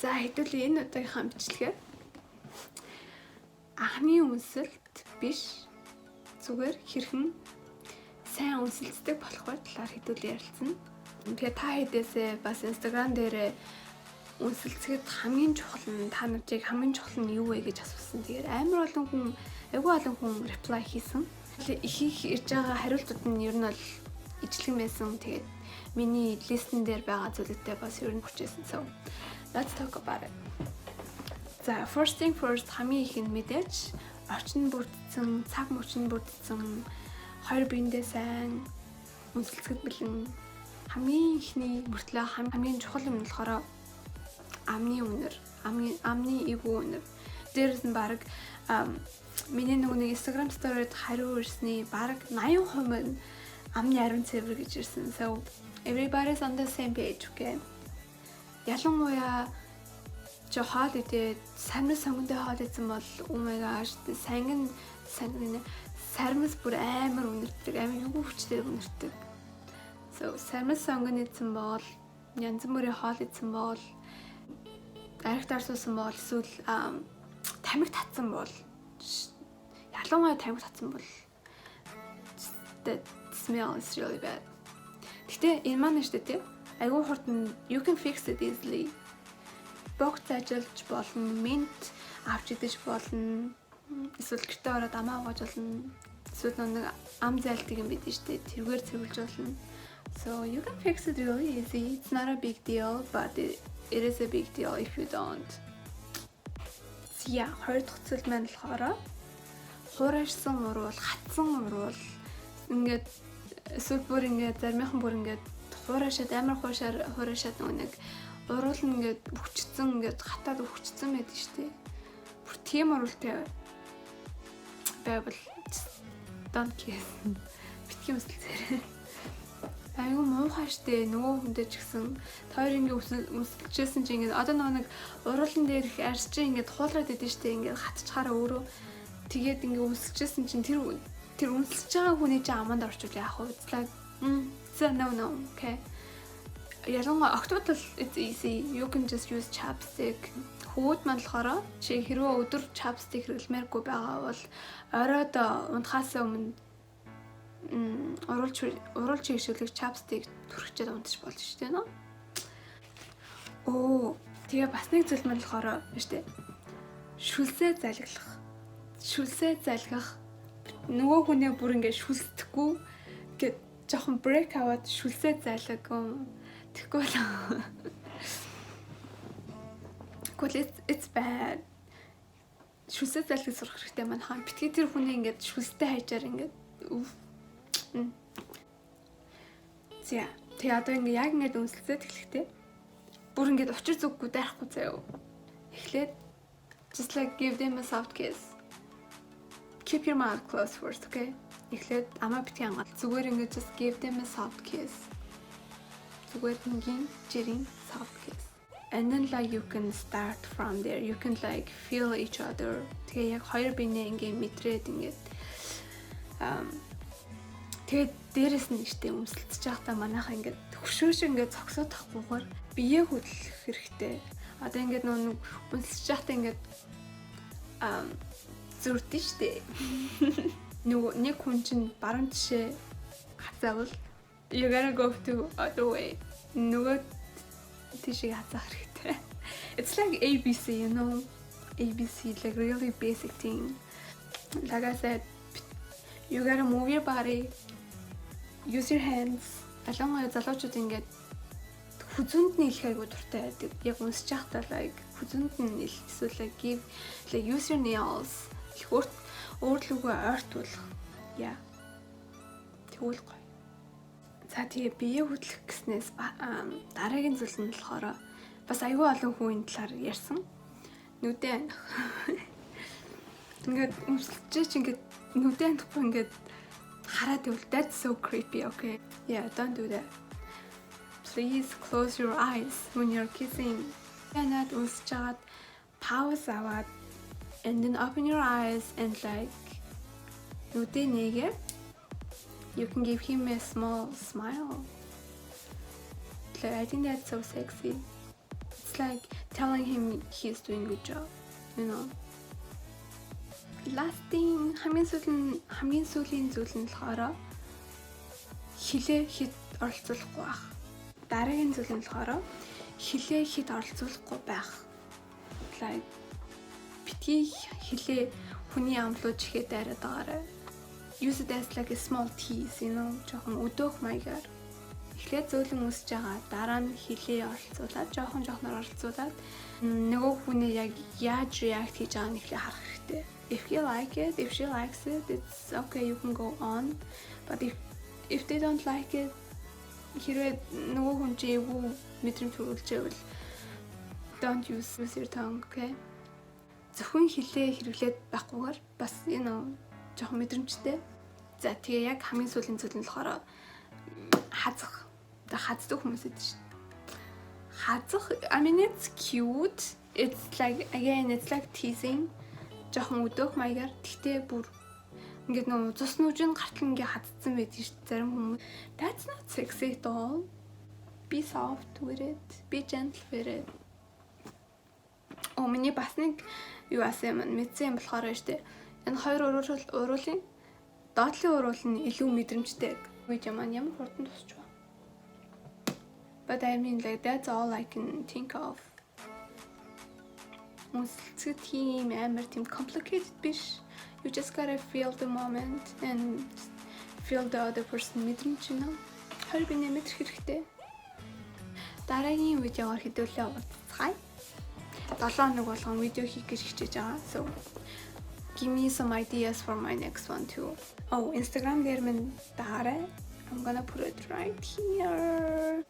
За хэдүүлээ энэ удаагийнхаа бичлэгээ анхны үнсэлт биш зүгээр хэрхэн сайн үнсэлцдэг болох вэ талаар хэдүүлээ ярилцсан. Тэгэхээр та хэдээсээ бас Instagram дээрээ үнсэлцэхэд хамгийн чухал нь та нарыг хамгийн чухал нь юу вэ гэж асуусан. Тэгэхээр амар олон хүн айгүй олон хүн reply хийсэн. Их ирж байгаа хариултууд нь ер нь бол ижлэгэн байсан. Тэгээд миний листен дээр байгаа зүйлүүдтэй бас ер нь хүчээсэн. So let's talk about it. За first thing first хамгийн ихэнд мэдээж орчин бүрдсэн, цаг мөчн бүрдсэн хоёр биендээ сайн үнсэлцэхэд бэлэн хамгийн ихний мөртлөө хамгийн чухал юм болохоор амны үнэр, амны эвгүй үнэр. Дээрээс нь баг миний нэг Instagram story-д хариу ирсний баг 80% нь амны ариун цэвэр гэж ирсэн. So everybody's on the same page, okay? Ялангуяа чи хоол идээд сармис сонгондоо хоол идсэн бол oh my gosh сармис бүр амар үнэрдэг, амар юу хүчтэй үнэрдэг. So сармис сонгон идсэн бол янз бүрийн хоол идсэн бол арх дарсуусан бол эсвэл тамхи татсан бол ялангуяа тамхи татсан бол the smell is really bad. Гэтэ энэ маань нэштэй тийм айгүй хурдан you can fix it easily. Богц ажиллаж болно, мент авч идэж болно. Эсвэл гэртээ ороод амаа угааж болно. Эсвэл нэг ам зайлтыг юм бидэн штэ тэргээр цэвэрлж болно. So you can fix it really easy. It's not a big deal, but it is a big deal if you don't. Хоёр дахь зүйл маань болохоор хуурайшсан уруул, хатсан уруул ингээд эсвэл бүр ингээд зармийнхан бүр ингээд хуурайшаад амар хуурайшаад нэг уруул нь ингээд өвчтсөн ингээд хатаад өвчтсөн байдаг штеп. Бүр тийм уруултай байвал don't kiss. Битгий үсэлцээрээ. Айгу муухай штэ нөгөө хүндээ ч гэсэн тойр ингээд үсэлжсэн чинь ингээд одоо нэг уруулан дээр их арьсч ингээд хуулраад идэв штэ ингээд хатчихаараа өөрөө тэгээд ингээд үсэлжсэн чинь тэр үнсэлж байгаа хүний чинь аманд орчвол яах вэ? It's like so no okay. Ялангуяа октод бол it's easy. You can just use chapstick. Хүүд маань болохоор чи хэрвээ өдөр chapstick хэрэглэмээргүй байгаа бол оройд унтахаас өмнө уруулж хийшүүлэх chapstick түрхчээд унтчих болж штэ нөө. Тэгээ бас нэг зүйл маань болохоор штэ. Шүлсээ залгах нөгөө хүнээ бүр ингээд шүлсдэхгүй ингээд жоохон break аваад шүлсээ залгах тэгэхгүй бол it's bad. Шүлсээ залгах сурах хэрэгтэй маань хаа битгий тэр хүнээ ингээд шүлстэй хайжаар ингээд Тэгээ одоо ингээд яг ингээд үнсэлцээд эхлэхтэй бүр ингээд учир зүггүй дайрахгүй заяа. Эхлээд just like give them a soft kiss. Keep your mouth closed first, okay? Эхлээд амаа битгий ангаад зүгээр ингээд just give them a soft kiss. Зүгээр нэгin жирийн soft kiss. And then like you can start from there. You can like feel each other. Тэгээ яг хоёр биенээ ингээд мэдрээд ингээд тэгээд дээрэс нь штэ өмсөлдөж байхдаа манайхаа ингээд төгшөөш ингээд цогсоод тахгүйгээр биеэ хөдлөх хэрэгтэй. Одоо ингээд нэг өмсөлдөж байхдаа ингээд зүрдэн штэ. Нэг хүн чинь баруун тишээ хацаавал you gotta go to other way. Нөгөө тишээ хацаах хэрэгтэй. It's like ABC, you know. ABC like really basic thing. Like I said, you gotta move your body. Use your hands. Алангуяа залуучууд ингээд хүзүнд нь илэх айгуу дуртай байдаг. Яг унсж байхдаа like хүзүнд нь ил эсвэл like give like use your nails. Их өөрлөгөө ойртуулах. Тэгвэл гоё. За тэгээ бие хөдлөх гэснээс дараагийн зүйл нь болохоор бас айгүй олон хүн энэ талаар ярьсан. Нүдэ анх. Ингээд өмсөлж чинь ингээд нүдэ анхгүй ингээд хараад ивэл that's so creepy, okay? Yeah, don't do that. Please close your eyes when you're kissing. Янаад үнсэж чагаад pause аваад and then open your eyes and like нүдэ нэгэ you can give him a small smile. Like, I think that's so sexy. It's it's like telling him he's doing a good job, you know. Last thing хамгийн сүүлийн зүйл нь болохоор хилээ хит оролцуулахгүй байх. Дараагийн зүйл нь болохоор хилээ хит оролцуулахгүй байх. Like битгий хилээ хүний амлууж ихэд дайраад байгаарай. Use it as like a small tease, you know, жоохон өдөөх маягаар. Эхлээд зөөлөн үсэж байгаа. Дараа нь хилээ оролцуулаад, жоохноор оролцуулаад нөгөө хүний яг яаж react хийж байгааг нь эхлээ харах хэрэгтэй. If you like it, if she likes it, it's okay, you can go on. But if they don't like it, хэрвээ нөгөө хүн чи эвгүй мэдрэмж төрүүлж байвал don't use your tongue, okay? Зөвхөн хилээ хэрэглээд байхгүйгээр бас жоохон мэдрэмжтэй. За тэгээ яг хамгийн сүүлийн зүйл нь болохоор хазах. Хаздаг хүмүүс идэв шүү. Хазах, I mean it's cute. It's like teasing. Жоохон өдөөх маягаар. Тэгтээ бүр ингээд нөгөө цус нүжин гартал ингээд хатцсан байдаг шүү зарим хүмүүс. That's not sexy at all. Be soft with it. Be gentle with it. Миний бас нэг юу асан юм мэдсэн юм болохоор штэ. Энэ хоёр уруулын доотлын уруул нь илүү мэдрэмжтэй. Видео маань ямар хурдан тусч байна. But I mean like that's all I can think of. Мөсөлцөд тийм амар тийм complicated биш. You just gotta feel the moment and feel the other person мэдрэмж нь. Хоёр биний мэдрэх хэрэгтэй. Дараагийн видеогоор хэдүүлээ уулзцгаая. 7 хоног болгон видео хийх гэж хичээж байгаа. So give me some ideas for my next one too. Oh, Instagram дээр минь даарай. I'm gonna put it right here.